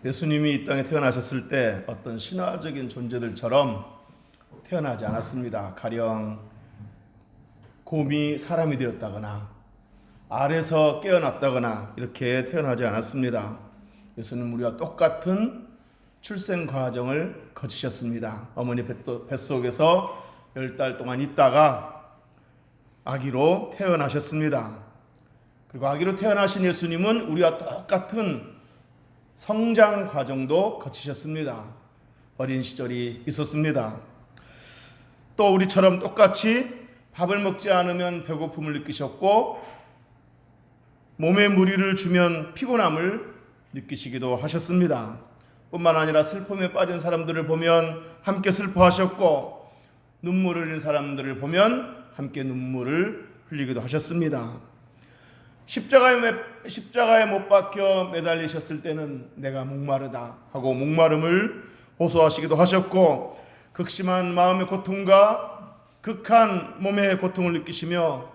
예수님이 이 땅에 태어나셨을 때 어떤 신화적인 존재들처럼 태어나지 않았습니다. 가령 곰이 사람이 되었다거나 알에서 깨어났다거나 이렇게 태어나지 않았습니다. 예수님은 우리와 똑같은 출생 과정을 거치셨습니다. 어머니 뱃속에서 10달 동안 있다가 아기로 태어나셨습니다. 그리고 아기로 태어나신 예수님은 우리와 똑같은 성장 과정도 거치셨습니다. 어린 시절이 있었습니다. 또 우리처럼 똑같이 밥을 먹지 않으면 배고픔을 느끼셨고 몸에 무리를 주면 피곤함을 느끼시기도 하셨습니다. 뿐만 아니라 슬픔에 빠진 사람들을 보면 함께 슬퍼하셨고 눈물을 흘린 사람들을 보면 함께 눈물을 흘리기도 하셨습니다. 십자가에 못 박혀 매달리셨을 때는 내가 목마르다 하고 목마름을 호소하시기도 하셨고 극심한 마음의 고통과 극한 몸의 고통을 느끼시며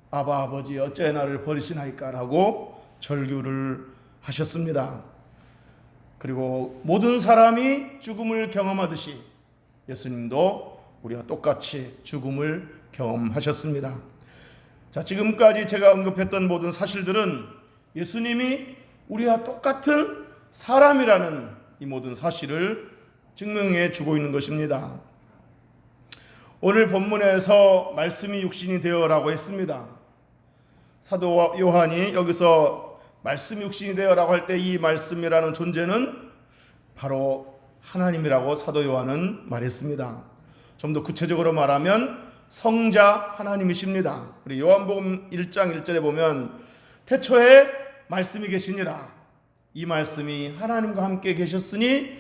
아버지 어째 나를 버리시나이까 라고 절규를 하셨습니다. 그리고 모든 사람이 죽음을 경험하듯이 예수님도 우리와 똑같이 죽음을 경험하셨습니다. 자, 지금까지 제가 언급했던 모든 사실들은 예수님이 우리와 똑같은 사람이라는 이 모든 사실을 증명해 주고 있는 것입니다. 오늘 본문에서 말씀이 육신이 되어라고 했습니다. 사도 요한이 여기서 말씀이 육신이 되어라고 할 때 이 말씀이라는 존재는 바로 하나님이라고 사도 요한은 말했습니다. 좀 더 구체적으로 말하면 성자 하나님이십니다. 우리 요한복음 1장 1절에 보면 태초에 말씀이 계시니라. 이 말씀이 하나님과 함께 계셨으니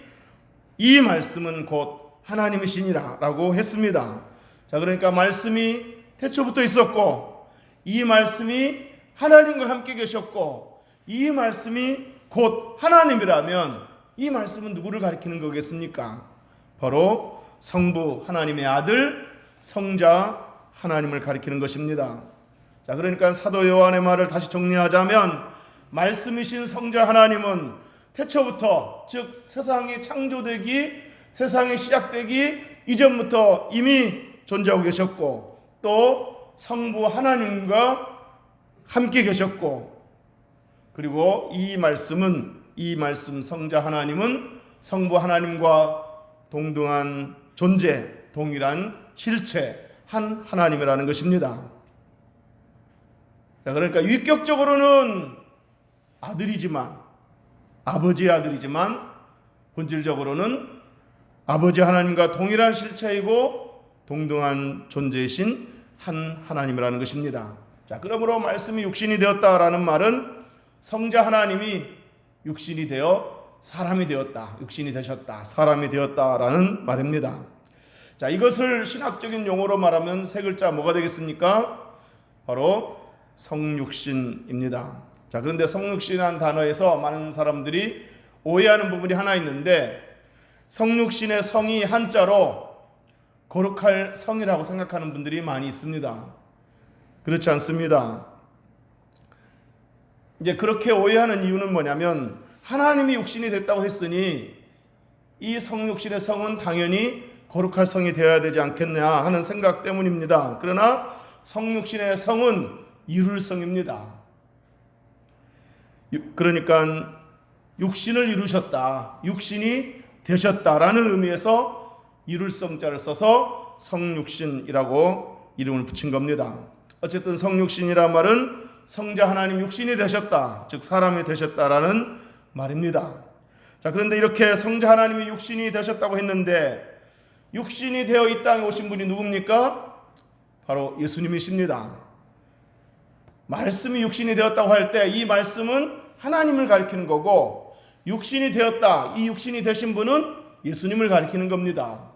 이 말씀은 곧 하나님이시니라 라고 했습니다. 자, 그러니까 말씀이 태초부터 있었고 이 말씀이 하나님과 함께 계셨고 이 말씀이 곧 하나님이라면 이 말씀은 누구를 가리키는 거겠습니까? 바로 성부 하나님의 아들 성자 하나님을 가리키는 것입니다. 자, 그러니까 사도 요한의 말을 다시 정리하자면 말씀이신 성자 하나님은 태초부터, 즉 세상이 창조되기, 세상이 시작되기 이전부터 이미 존재하고 계셨고 또 성부 하나님과 함께 계셨고 그리고 이 말씀 성자 하나님은 성부 하나님과 동등한 존재, 동일한 실체, 한 하나님이라는 것입니다. 자, 그러니까 위격적으로는 아들이지만 아버지의 아들이지만 본질적으로는 아버지 하나님과 동일한 실체이고 동등한 존재이신 한 하나님이라는 것입니다. 자, 그러므로 말씀이 육신이 되었다라는 말은 성자 하나님이 육신이 되어 사람이 되었다, 육신이 되셨다, 사람이 되었다라는 말입니다. 자, 이것을 신학적인 용어로 말하면 세 글자 뭐가 되겠습니까? 바로 성육신입니다. 자, 그런데 성육신이라는 단어에서 많은 사람들이 오해하는 부분이 하나 있는데 성육신의 성이 한자로 거룩할 성이라고 생각하는 분들이 많이 있습니다. 그렇지 않습니다. 이제 그렇게 오해하는 이유는 뭐냐면 하나님이 육신이 됐다고 했으니 이 성육신의 성은 당연히 거룩할 성이 되어야 되지 않겠냐 하는 생각 때문입니다. 그러나 성육신의 성은 이룰 성입니다. 그러니까 육신을 이루셨다, 육신이 되셨다라는 의미에서 이룰 성자를 써서 성육신이라고 이름을 붙인 겁니다. 어쨌든 성육신이란 말은 성자 하나님 육신이 되셨다, 즉 사람이 되셨다라는 말입니다. 자, 그런데 이렇게 성자 하나님이 육신이 되셨다고 했는데 육신이 되어 이 땅에 오신 분이 누굽니까? 바로 예수님이십니다. 말씀이 육신이 되었다고 할 때 이 말씀은 하나님을 가리키는 거고 육신이 되었다, 이 육신이 되신 분은 예수님을 가리키는 겁니다.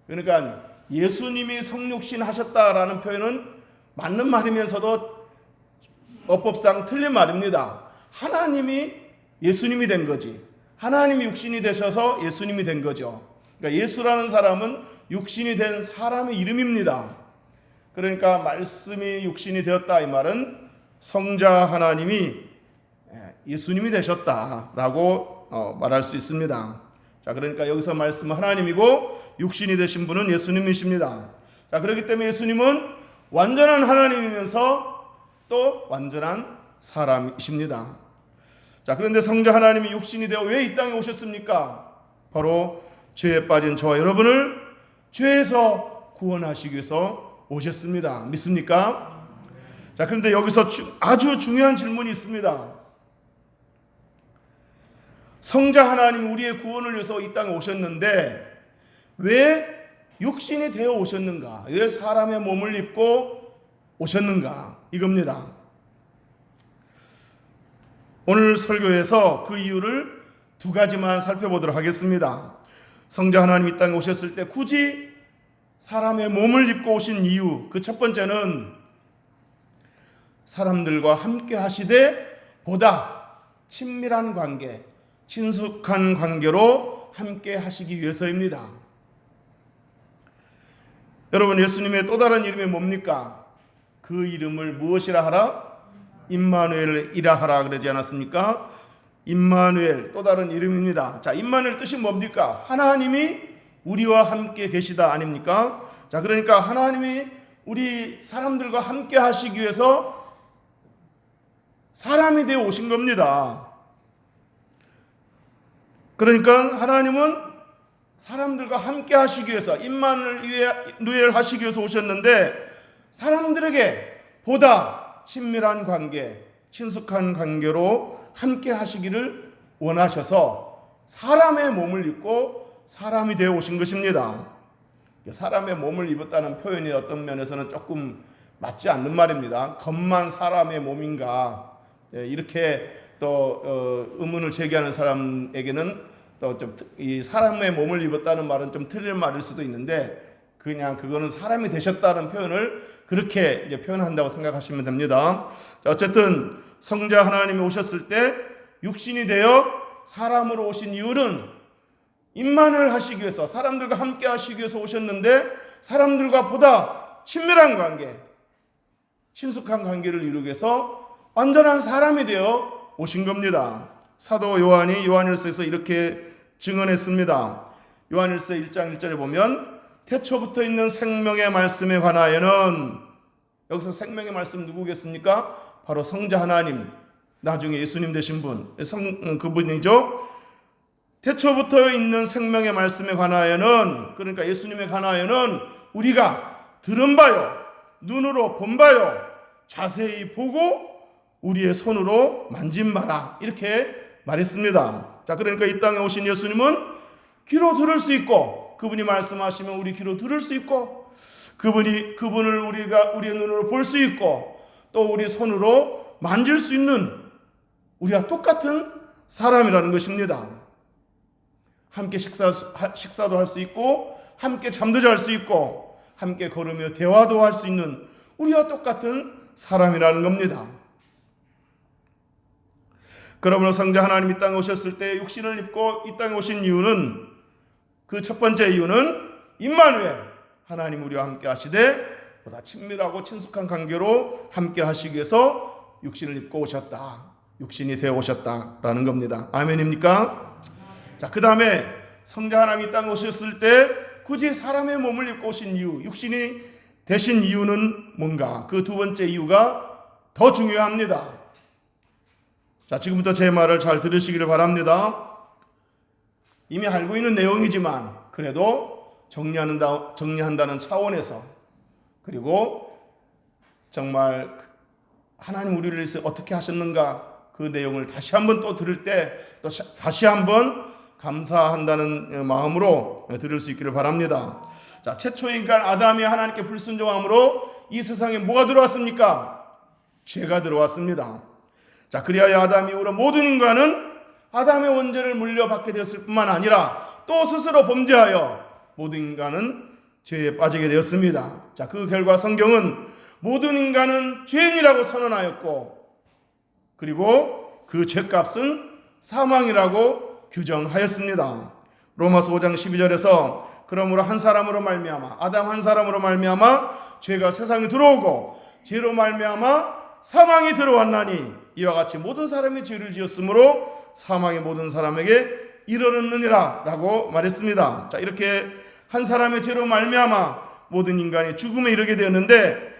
그러니까 예수님이 성육신 하셨다라는 표현은 맞는 말이면서도 어법상 틀린 말입니다. 하나님이 예수님이 된 거지, 하나님이 육신이 되셔서 예수님이 된 거죠. 그러니까 예수라는 사람은 육신이 된 사람의 이름입니다. 그러니까 말씀이 육신이 되었다 이 말은 성자 하나님이 예수님이 되셨다라고 말할 수 있습니다. 자, 그러니까 여기서 말씀은 하나님이고 육신이 되신 분은 예수님이십니다. 자, 그렇기 때문에 예수님은 완전한 하나님이면서 또 완전한 사람이십니다. 자, 그런데 성자 하나님이 육신이 되어 왜 이 땅에 오셨습니까? 바로 죄에 빠진 저와 여러분을 죄에서 구원하시기 위해서 오셨습니다. 믿습니까? 자, 그런데 여기서 아주 중요한 질문이 있습니다. 성자 하나님 우리의 구원을 위해서 이 땅에 오셨는데 왜 육신이 되어 오셨는가? 왜 사람의 몸을 입고 오셨는가? 이겁니다. 오늘 설교에서 그 이유를 두 가지만 살펴보도록 하겠습니다. 성자 하나님 이 땅에 오셨을 때 굳이 사람의 몸을 입고 오신 이유, 그 첫 번째는 사람들과 함께 하시되 보다 친밀한 관계, 친숙한 관계로 함께 하시기 위해서입니다. 여러분, 예수님의 또 다른 이름이 뭡니까? 그 이름을 무엇이라 하라? 임마누엘이라 하라 그러지 않았습니까? 임마누엘, 또 다른 이름입니다. 자, 임마누엘 뜻이 뭡니까? 하나님이 우리와 함께 계시다 아닙니까? 자, 그러니까 하나님이 우리 사람들과 함께 하시기 위해서 사람이 되어 오신 겁니다. 그러니까 하나님은 사람들과 함께 하시기 위해서 임마누엘 하시기 위해서 오셨는데 사람들에게 보다 친밀한 관계, 친숙한 관계로 함께 하시기를 원하셔서 사람의 몸을 입고 사람이 되어 오신 것입니다. 사람의 몸을 입었다는 표현이 어떤 면에서는 조금 맞지 않는 말입니다. 겉만 사람의 몸인가, 이렇게 또 의문을 제기하는 사람에게는 또 좀 이 사람의 몸을 입었다는 말은 좀 틀린 말일 수도 있는데 그냥 그거는 사람이 되셨다는 표현을 그렇게 이제 표현한다고 생각하시면 됩니다. 자, 어쨌든 성자 하나님이 오셨을 때 육신이 되어 사람으로 오신 이유는 임만을 하시기 위해서 사람들과 함께 하시기 위해서 오셨는데 사람들과 보다 친밀한 관계, 친숙한 관계를 이루기 위해서 완전한 사람이 되어 오신 겁니다. 사도 요한이 요한일서에서 이렇게 증언했습니다. 요한일서 1장 1절에 보면 태초부터 있는 생명의 말씀에 관하여는, 여기서 생명의 말씀 누구겠습니까? 바로 성자 하나님, 나중에 예수님 되신 분, 그분이죠. 태초부터 있는 생명의 말씀에 관하여는, 그러니까 예수님에 관하여는 우리가 들은 바요, 눈으로 본 바요, 자세히 보고 우리의 손으로 만진 바라, 이렇게 말했습니다. 자, 그러니까 이 땅에 오신 예수님은 귀로 들을 수 있고, 그분이 말씀하시면 우리 귀로 들을 수 있고, 그분을 우리의 눈으로 볼 수 있고, 또 우리 손으로 만질 수 있는 우리와 똑같은 사람이라는 것입니다. 함께 식사도 할 수 있고, 함께 잠도 잘 수 있고, 함께 걸으며 대화도 할 수 있는 우리와 똑같은 사람이라는 겁니다. 그러므로 성자 하나님 이 땅에 오셨을 때 육신을 입고 이 땅에 오신 이유는, 그 첫 번째 이유는 임마누엘, 하나님 우리와 함께 하시되 보다 친밀하고 친숙한 관계로 함께 하시기 위해서 육신을 입고 오셨다, 육신이 되어 오셨다라는 겁니다. 아멘입니까? 자, 그 다음에 성자 하나님 이 땅에 오셨을 때 굳이 사람의 몸을 입고 오신 이유, 육신이 되신 이유는 뭔가? 그 두 번째 이유가 더 중요합니다. 자, 지금부터 제 말을 잘 들으시기를 바랍니다. 이미 알고 있는 내용이지만 그래도 정리한다는 차원에서, 그리고 정말 하나님 우리를 위해서 어떻게 하셨는가, 그 내용을 다시 한번 또 들을 때 또 다시 한번 감사한다는 마음으로 들을 수 있기를 바랍니다. 자, 최초 인간 아담이 하나님께 불순종함으로 이 세상에 뭐가 들어왔습니까? 죄가 들어왔습니다. 자, 그리하여 아담 이후로 모든 인간은 아담의 원죄를 물려받게 되었을 뿐만 아니라 또 스스로 범죄하여 모든 인간은 죄에 빠지게 되었습니다. 자, 그 결과 성경은 모든 인간은 죄인이라고 선언하였고, 그리고 그 죄값은 사망이라고 규정하였습니다. 로마서 5장 12절에서 그러므로 한 사람으로 말미암아, 아담 한 사람으로 말미암아 죄가 세상에 들어오고 죄로 말미암아 사망이 들어왔나니 이와 같이 모든 사람이 죄를 지었으므로 사망의 모든 사람에게 이르렀느니라 라고 말했습니다. 자, 이렇게 한 사람의 죄로 말미암아 모든 인간이 죽음에 이르게 되었는데,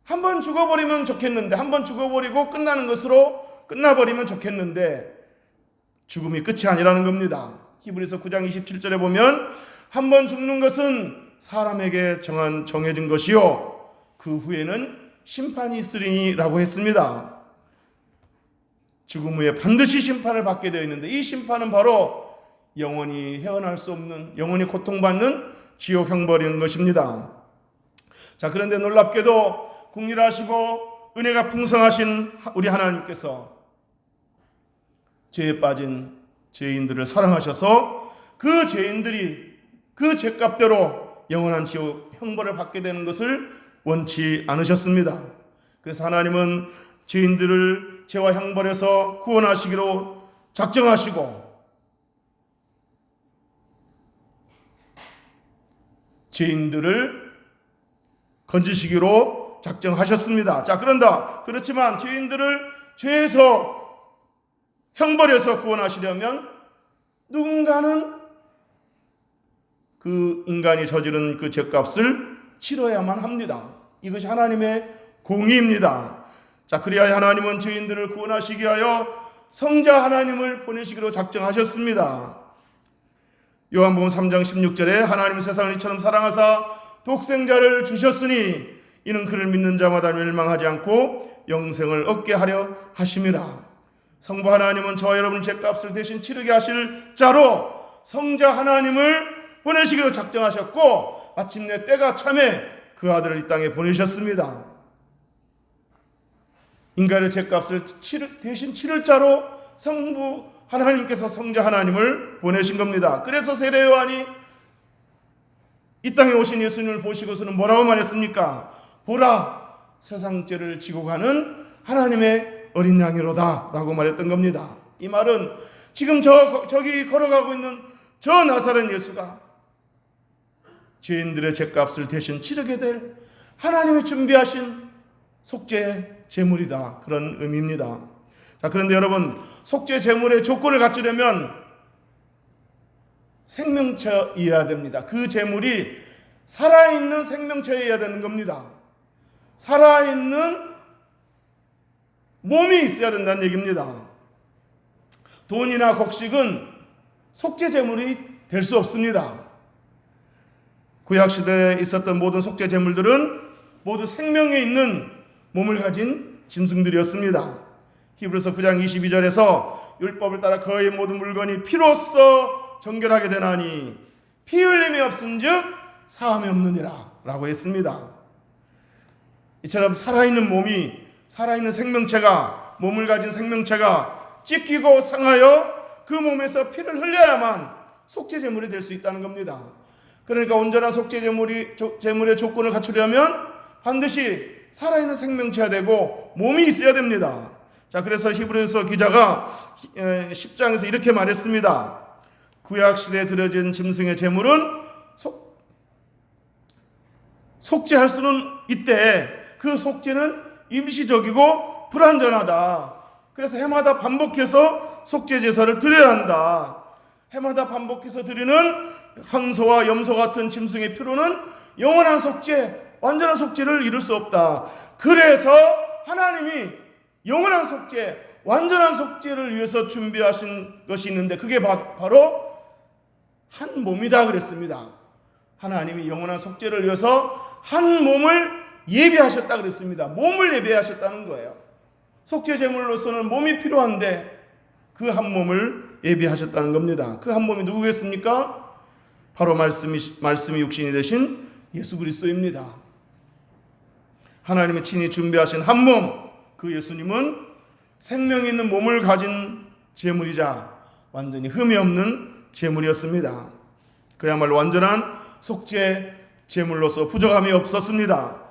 한 번 죽어버리면 좋겠는데, 한 번 죽어버리고 끝나는 것으로 끝나버리면 좋겠는데 죽음이 끝이 아니라는 겁니다. 히브리서 9장 27절에 보면 한 번 죽는 것은 사람에게 정해진 것이요 그 후에는 심판이 있으리니 라고 했습니다. 죽음 후에 반드시 심판을 받게 되어 있는데, 이 심판은 바로 영원히 헤어날 수 없는, 영원히 고통받는 지옥 형벌인 것입니다. 자, 그런데 놀랍게도 긍휼하시고 은혜가 풍성하신 우리 하나님께서 죄에 빠진 죄인들을 사랑하셔서 그 죄인들이 그 죄값대로 영원한 지옥 형벌을 받게 되는 것을 원치 않으셨습니다. 그래서 하나님은 죄인들을 죄와 형벌에서 구원하시기로 작정하시고 죄인들을 건지시기로 작정하셨습니다. 자, 그렇지만 죄인들을 죄에서 형벌에서 구원하시려면 누군가는 그 인간이 저지른 그 죄값을 치러야만 합니다. 이것이 하나님의 공의입니다. 자, 그리하여 하나님은 죄인들을 구원하시기 위하여 성자 하나님을 보내시기로 작정하셨습니다. 요한복음 3장 16절에 하나님은 세상을 이처럼 사랑하사 독생자를 주셨으니 이는 그를 믿는 자마다 멸망하지 않고 영생을 얻게 하려 하심이라. 성부 하나님은 저와 여러분 죄값을 대신 치르게 하실 자로 성자 하나님을 보내시기로 작정하셨고, 마침내 때가 참에 그 아들을 이 땅에 보내셨습니다. 인간의 죄값을 대신 치를 자로 성부 하나님께서 성자 하나님을 보내신 겁니다. 그래서 세례 요한이 이 땅에 오신 예수님을 보시고서는 뭐라고 말했습니까? 보라, 세상 죄를 지고 가는 하나님의 어린 양이로다 라고 말했던 겁니다. 이 말은 지금 저기 걸어가고 있는 저 나사렛 예수가 죄인들의 죄값을 대신 치르게 될 하나님이 준비하신 속죄 제물이다, 그런 의미입니다. 자, 그런데 여러분, 속죄 제물의 조건을 갖추려면 생명체여야 됩니다. 그 제물이 살아있는 생명체여야 되는 겁니다. 살아있는 몸이 있어야 된다는 얘기입니다. 돈이나 곡식은 속죄 제물이 될 수 없습니다. 구약시대에 있었던 모든 속죄 제물들은 모두 생명에 있는 몸을 가진 짐승들이었습니다. 히브리서 9장 22절에서 율법을 따라 거의 모든 물건이 피로써 정결하게 되나니 피 흘림이 없은즉 사함이 없느니라 라고 했습니다. 이처럼 살아있는 몸이, 살아있는 생명체가, 몸을 가진 생명체가 찢기고 상하여 그 몸에서 피를 흘려야만 속죄 제물이 될 수 있다는 겁니다. 그러니까 온전한 속죄 제물의 조건을 갖추려면 반드시 살아있는 생명체가 되고 몸이 있어야 됩니다. 자, 그래서 히브리서 기자가 10장에서 이렇게 말했습니다. 구약시대에 드려진 짐승의 제물은 속죄할 수는 있대. 그 속죄는 임시적이고 불완전하다. 그래서 해마다 반복해서 속죄 제사를 드려야 한다. 해마다 반복해서 드리는 황소와 염소 같은 짐승의 피로는 영원한 속죄, 완전한 속죄를 이룰 수 없다. 그래서 하나님이 영원한 속죄, 완전한 속죄를 위해서 준비하신 것이 있는데 그게 바로 한 몸이다 그랬습니다. 하나님이 영원한 속죄를 위해서 한 몸을 예비하셨다 그랬습니다. 몸을 예비하셨다는 거예요. 속죄 제물로서는 몸이 필요한데 그 한 몸을 예비하셨다는 겁니다. 그 한 몸이 누구겠습니까? 바로 말씀이 육신이 되신 예수 그리스도입니다. 하나님이 친히 준비하신 한 몸, 그 예수님은 생명 있는 몸을 가진 제물이자 완전히 흠이 없는 제물이었습니다. 그야말로 완전한 속죄 제물로서 부족함이 없었습니다.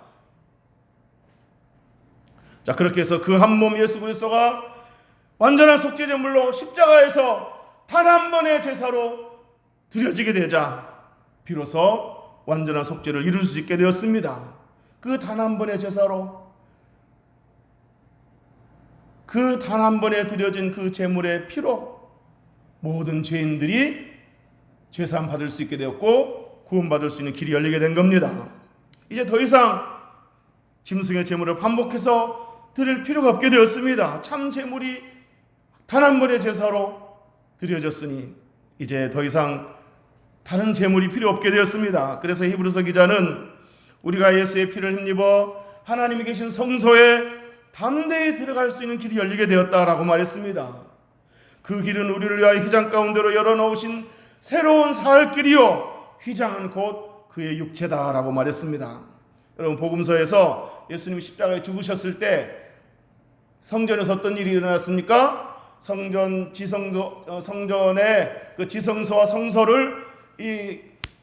자, 그렇게 해서 그 한 몸 예수 그리스도가 완전한 속죄 제물로 십자가에서 단 한 번의 제사로 드려지게 되자 비로소 완전한 속죄를 이룰 수 있게 되었습니다. 그 단 한 번의 제사로 그 단 한 번에 드려진 그 제물의 피로 모든 죄인들이 제사함 받을 수 있게 되었고 구원받을 수 있는 길이 열리게 된 겁니다. 이제 더 이상 짐승의 제물을 반복해서 드릴 필요가 없게 되었습니다. 참 제물이 단 한 번의 제사로 드려졌으니 이제 더 이상 다른 제물이 필요 없게 되었습니다. 그래서 히브리서 기자는 우리가 예수의 피를 힘입어 하나님이 계신 성소에 담대히 들어갈 수 있는 길이 열리게 되었다라고 말했습니다. 그 길은 우리를 위하여 휘장 가운데로 열어놓으신 새로운 살 길이요 휘장은 곧 그의 육체다라고 말했습니다. 여러분, 복음서에서 예수님이 십자가에 죽으셨을 때 성전에서 어떤 일이 일어났습니까? 성전의 그 지성소와 성소를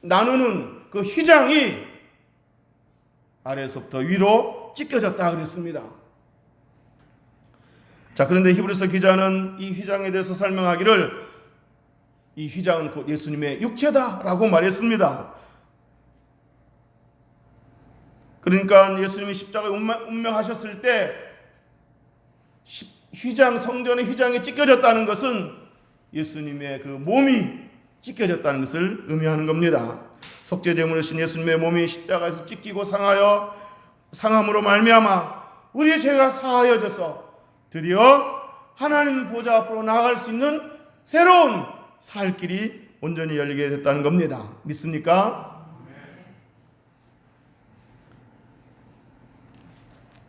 나누는 그 휘장이 아래에서부터 위로 찢겨졌다 그랬습니다. 자, 그런데 히브리서 기자는 이 휘장에 대해서 설명하기를 이 휘장은 곧 예수님의 육체다라고 말했습니다. 그러니까 예수님이 십자가에 운명하셨을 때 성전의 휘장이 찢겨졌다는 것은 예수님의 그 몸이 찢겨졌다는 것을 의미하는 겁니다. 속죄제물이신 예수님의 몸이 십자가에서 찢기고 상함으로 말미암아 우리의 죄가 사하여져서 드디어 하나님 보좌 앞으로 나아갈 수 있는 새로운 살 길이 온전히 열리게 됐다는 겁니다. 믿습니까?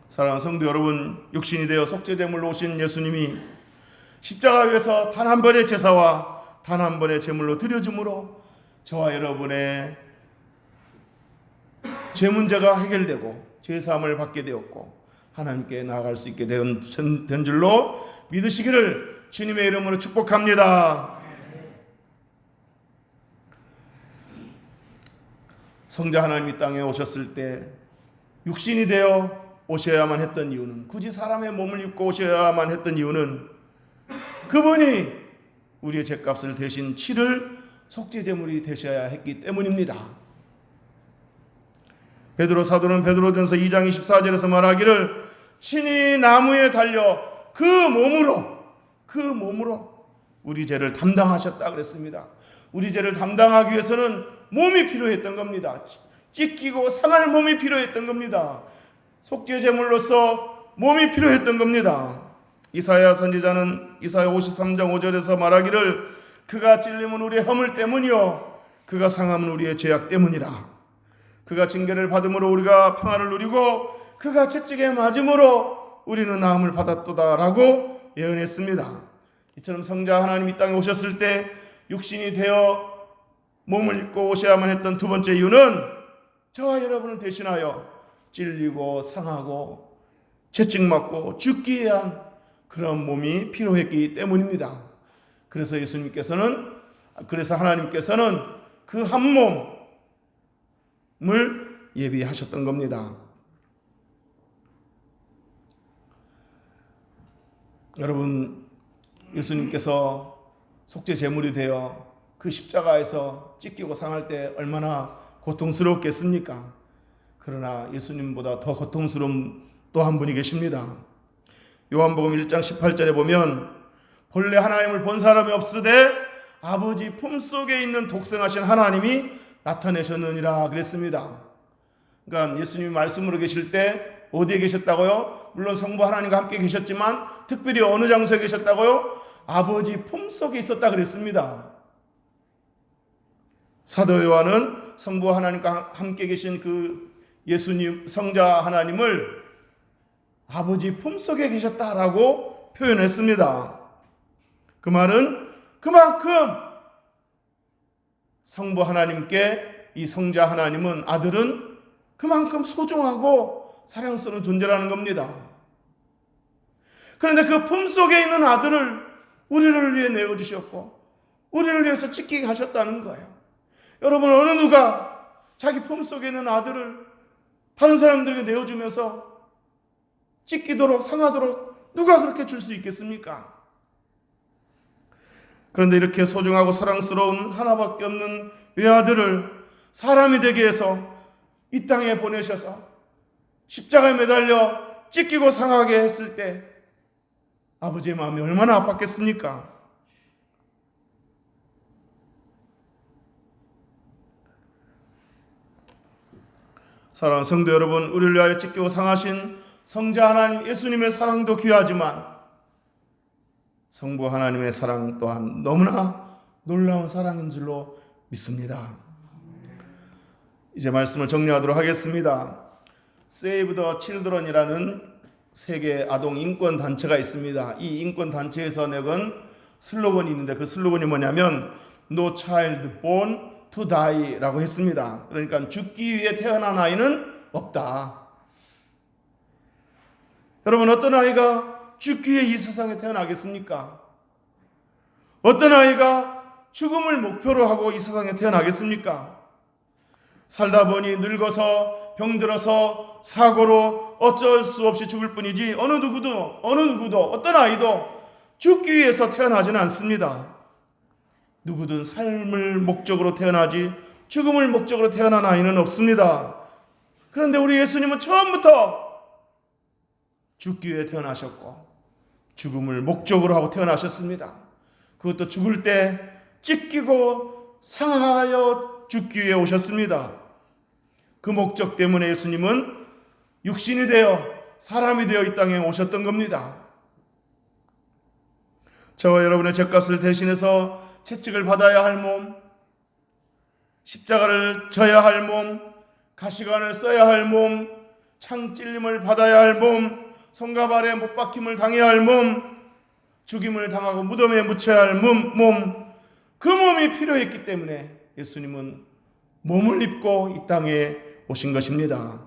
사랑하는 성도 여러분, 육신이 되어 속죄제물로 오신 예수님이 십자가 위에서 단 한 번의 제사와 단 한 번의 제물로 드려짐으로 저와 여러분의 죄 문제가 해결되고 죄사함을 받게 되었고 하나님께 나아갈 수 있게 된 줄로 믿으시기를 주님의 이름으로 축복합니다. 성자 하나님이 땅에 오셨을 때 육신이 되어 오셔야만 했던 이유는, 굳이 사람의 몸을 입고 오셔야만 했던 이유는 그분이 우리의 죄값을 대신 치를 속죄제물이 되셔야 했기 때문입니다. 베드로 사도는 베드로전서 2장 24절에서 말하기를 친히 나무에 달려 그 몸으로 우리 죄를 담당하셨다 그랬습니다. 우리 죄를 담당하기 위해서는 몸이 필요했던 겁니다. 찢기고 상할 몸이 필요했던 겁니다. 속죄제물로서 몸이 필요했던 겁니다. 이사야 선지자는 이사야 53장 5절에서 말하기를 그가 찔림은 우리의 허물 때문이요 그가 상함은 우리의 죄악 때문이라. 그가 징계를 받음으로 우리가 평안을 누리고 그가 채찍에 맞음으로 우리는 나음을 받았도다 라고 예언했습니다. 이처럼 성자 하나님 이 땅에 오셨을 때 육신이 되어 몸을 입고 오셔야만 했던 두 번째 이유는 저와 여러분을 대신하여 찔리고 상하고 채찍 맞고 죽기 위한 그런 몸이 필요했기 때문입니다. 그래서 하나님께서는 그 한 몸을 예비하셨던 겁니다. 여러분, 예수님께서 속죄 제물이 되어 그 십자가에서 찢기고 상할 때 얼마나 고통스러웠겠습니까? 그러나 예수님보다 더 고통스러운 또 한 분이 계십니다. 요한복음 1장 18절에 보면 본래 하나님을 본 사람이 없으되 아버지 품속에 있는 독생하신 하나님이 나타내셨느니라 그랬습니다. 그러니까 예수님이 말씀으로 계실 때 어디에 계셨다고요? 물론 성부 하나님과 함께 계셨지만 특별히 어느 장소에 계셨다고요? 아버지 품속에 있었다 그랬습니다. 사도 요한은 성부 하나님과 함께 계신 그 예수님 성자 하나님을 아버지 품속에 계셨다라고 표현했습니다. 그 말은 그만큼 성부 하나님께 이 성자 하나님은 아들은 그만큼 소중하고 사랑스러운 존재라는 겁니다. 그런데 그 품속에 있는 아들을 우리를 위해 내어주셨고 우리를 위해서 찢기게 하셨다는 거예요. 여러분, 어느 누가 자기 품속에 있는 아들을 다른 사람들에게 내어주면서 찢기도록 상하도록 누가 그렇게 줄 수 있겠습니까? 그런데 이렇게 소중하고 사랑스러운 하나밖에 없는 외아들을 사람이 되게 해서 이 땅에 보내셔서 십자가에 매달려 찢기고 상하게 했을 때 아버지의 마음이 얼마나 아팠겠습니까? 사랑하는 성도 여러분, 우리를 위하여 찢기고 상하신 성자 하나님 예수님의 사랑도 귀하지만 성부 하나님의 사랑 또한 너무나 놀라운 사랑인 줄로 믿습니다. 이제 말씀을 정리하도록 하겠습니다. Save the Children이라는 세계 아동 인권 단체가 있습니다. 이 인권 단체에서 내건 슬로건이 있는데 그 슬로건이 뭐냐면 No child born to die라고 했습니다. 그러니까 죽기 위해 태어난 아이는 없다. 여러분, 어떤 아이가 죽기 위해 이 세상에 태어나겠습니까? 어떤 아이가 죽음을 목표로 하고 이 세상에 태어나겠습니까? 살다 보니 늙어서 병들어서 사고로 어쩔 수 없이 죽을 뿐이지 어느 누구도 어떤 아이도 죽기 위해서 태어나지는 않습니다. 누구든 삶을 목적으로 태어나지 죽음을 목적으로 태어난 아이는 없습니다. 그런데 우리 예수님은 처음부터 죽기 위해 태어나셨고 죽음을 목적으로 하고 태어나셨습니다. 그것도 죽을 때 찢기고 상하여 죽기 위해 오셨습니다. 그 목적 때문에 예수님은 육신이 되어 사람이 되어 이 땅에 오셨던 겁니다. 저와 여러분의 죄값을 대신해서 채찍을 받아야 할 몸, 십자가를 져야 할 몸, 가시관을 써야 할 몸, 창 찔림을 받아야 할 몸, 손가발에 못 박힘을 당해야 할 몸, 죽임을 당하고 무덤에 묻혀야 할 몸, 그 몸이 필요했기 때문에 예수님은 몸을 입고 이 땅에 오신 것입니다.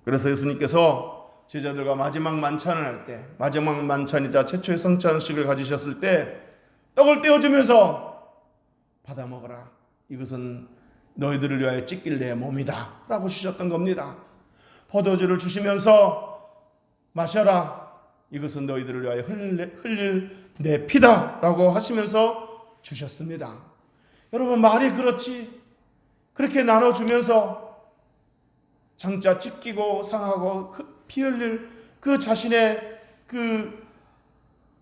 그래서 예수님께서 제자들과 마지막 만찬을 할 때, 마지막 만찬이자 최초의 성찬식을 가지셨을 때 떡을 떼어주면서 받아 먹어라. 이것은 너희들을 위하여 찢길 내 몸이다 라고 주셨던 겁니다. 포도주를 주시면서 마셔라. 이것은 너희들을 위하여 흘릴 내 피다 라고 하시면서 주셨습니다. 여러분, 말이 그렇지 그렇게 나눠주면서 장자 찢기고 상하고 피 흘릴 그 자신의 그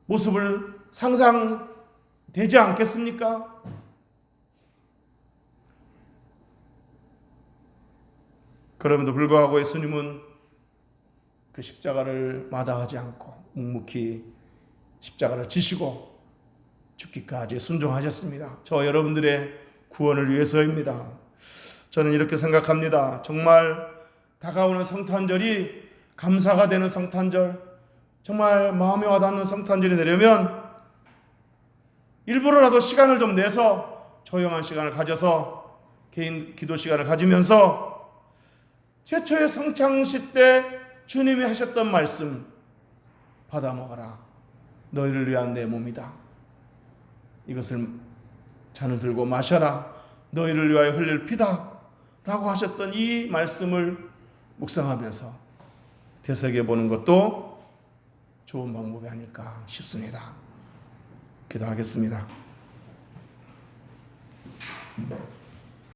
모습을 상상되지 않겠습니까? 그럼에도 불구하고 예수님은 그 십자가를 마다하지 않고 묵묵히 십자가를 지시고 죽기까지 순종하셨습니다. 저와 여러분들의 구원을 위해서입니다. 저는 이렇게 생각합니다. 정말 다가오는 성탄절이 감사가 되는 성탄절, 정말 마음에 와닿는 성탄절이 되려면 일부러라도 시간을 좀 내서 조용한 시간을 가져서 개인 기도 시간을 가지면서 최초의 성창식 때 주님이 하셨던 말씀 받아 먹어라. 너희를 위한 내 몸이다. 이것을 잔을 들고 마셔라. 너희를 위하여 흘릴 피다 라고 하셨던 이 말씀을 묵상하면서 되새겨 보는 것도 좋은 방법이 아닐까 싶습니다. 기도하겠습니다.